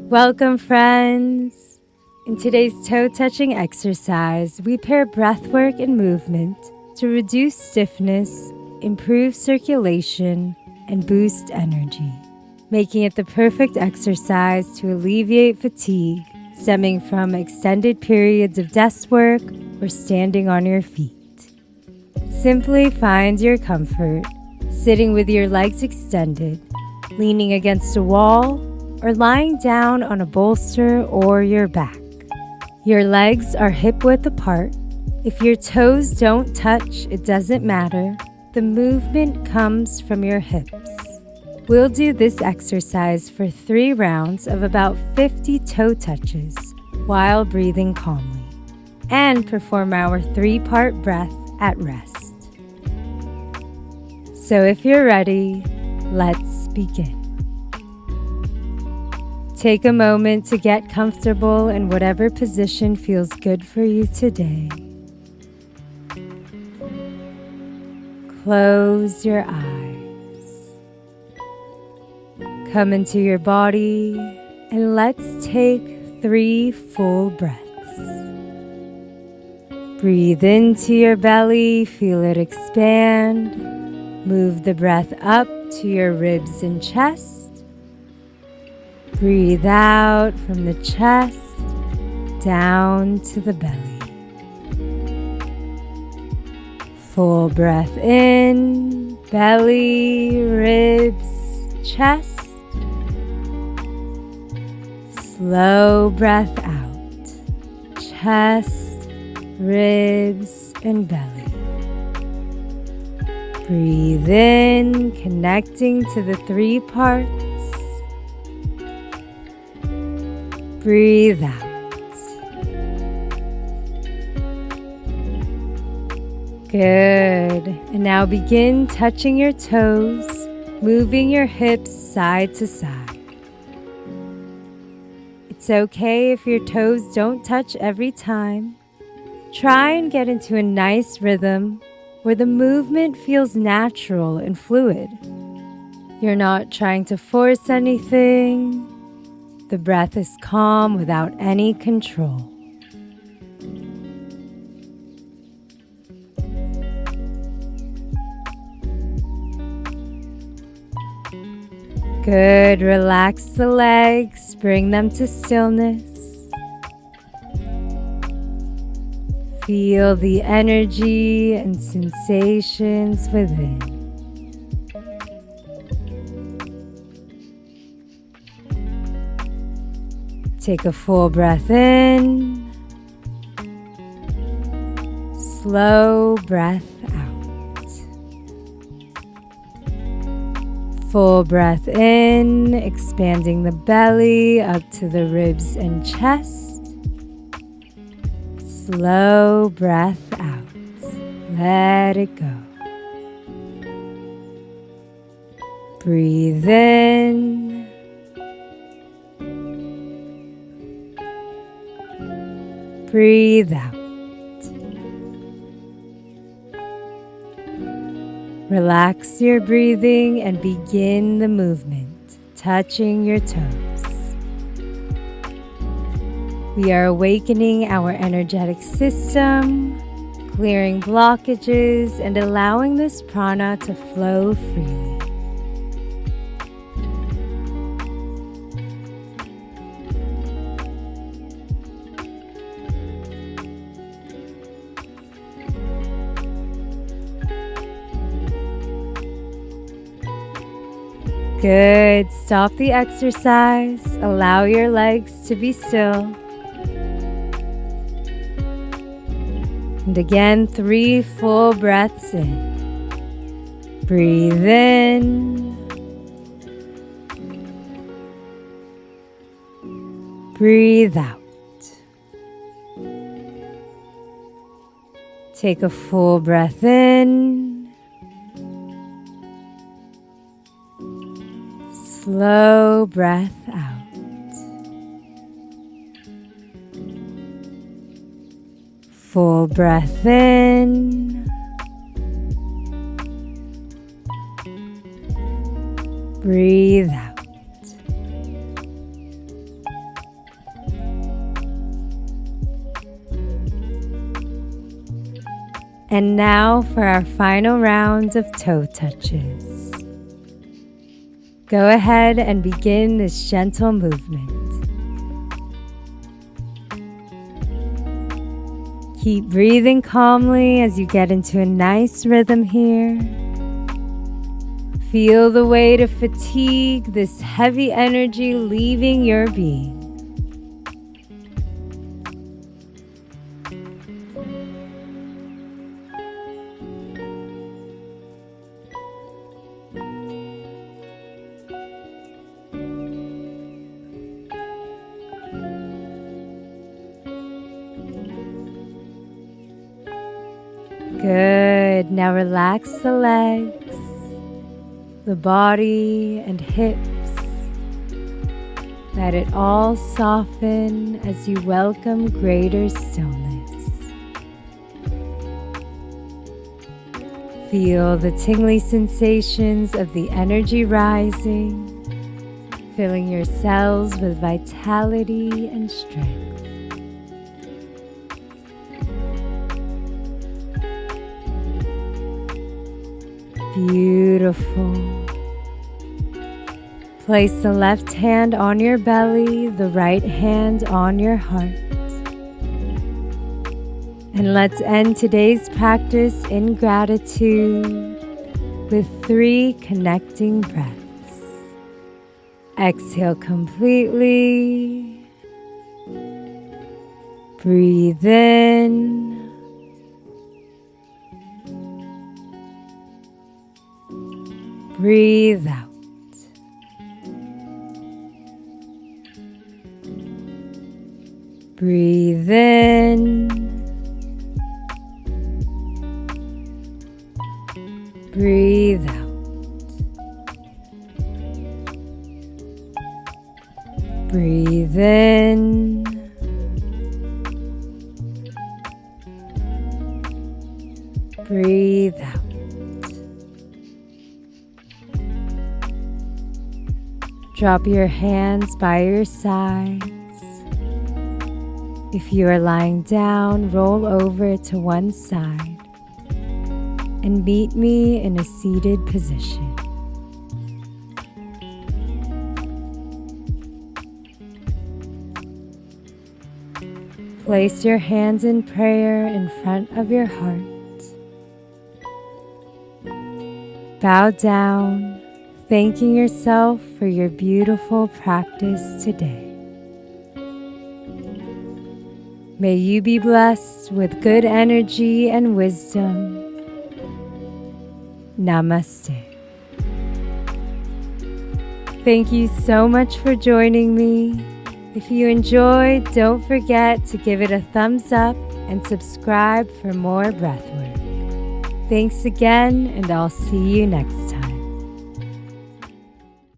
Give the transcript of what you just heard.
Welcome, friends! In today's toe-touching exercise, we pair breathwork and movement to reduce stiffness, improve circulation, and boost energy, making it the perfect exercise to alleviate fatigue stemming from extended periods of desk work or standing on your feet. Simply find your comfort, sitting with your legs extended, leaning against a wall, or lying down on a bolster or your back. Your legs are hip-width apart. If your toes don't touch, it doesn't matter. The movement comes from your hips. We'll do this exercise for 3 rounds of about 50 toe touches while breathing calmly, and perform our 3-part breath at rest. So if you're ready, let's begin. Take a moment to get comfortable in whatever position feels good for you today. Close your eyes. Come into your body and let's take 3 full breaths. Breathe into your belly, feel it expand. Move the breath up to your ribs and chest. Breathe out from the chest down to the belly. Full breath in, belly, ribs, chest. Slow breath out, chest, ribs, and belly. Breathe in, connecting to the 3 parts. Breathe out. Good. And now begin touching your toes, moving your hips side to side. It's okay if your toes don't touch every time. Try and get into a nice rhythm where the movement feels natural and fluid. You're not trying to force anything. The breath is calm without any control. Good. Relax the legs, bring them to stillness. Feel the energy and sensations within. Take a full breath in. Slow breath out. Full breath in, expanding the belly up to the ribs and chest. Slow breath out. Let it go. Breathe in. Breathe out. Relax your breathing and begin the movement, touching your toes. We are awakening our energetic system, clearing blockages, and allowing this prana to flow freely. Good. Stop the exercise. Allow your legs to be still. And again, 3 full breaths in. Breathe in. Breathe out. Take a full breath in. Slow breath out. Full breath in. Breathe out. And now for our final round of toe touches. Go ahead and begin this gentle movement. Keep breathing calmly as you get into a nice rhythm here. Feel the weight of fatigue, this heavy energy leaving your being. Good. Now relax the legs, the body and hips. Let it all soften as you welcome greater stillness. Feel the tingly sensations of the energy rising, filling your cells with vitality and strength. Beautiful. Place the left hand on your belly, the right hand on your heart. And let's end today's practice in gratitude with 3 connecting breaths. Exhale completely. Breathe in. Breathe out. Breathe in. Breathe out. Breathe in. Breathe out. Drop your hands by your sides. If you are lying down, roll over to one side and meet me in a seated position. Place your hands in prayer in front of your heart. Bow down, thanking yourself for your beautiful practice today. May you be blessed with good energy and wisdom. Namaste. Thank you so much for joining me. If you enjoyed, don't forget to give it a thumbs up and subscribe for more breathwork. Thanks again, and I'll see you next time.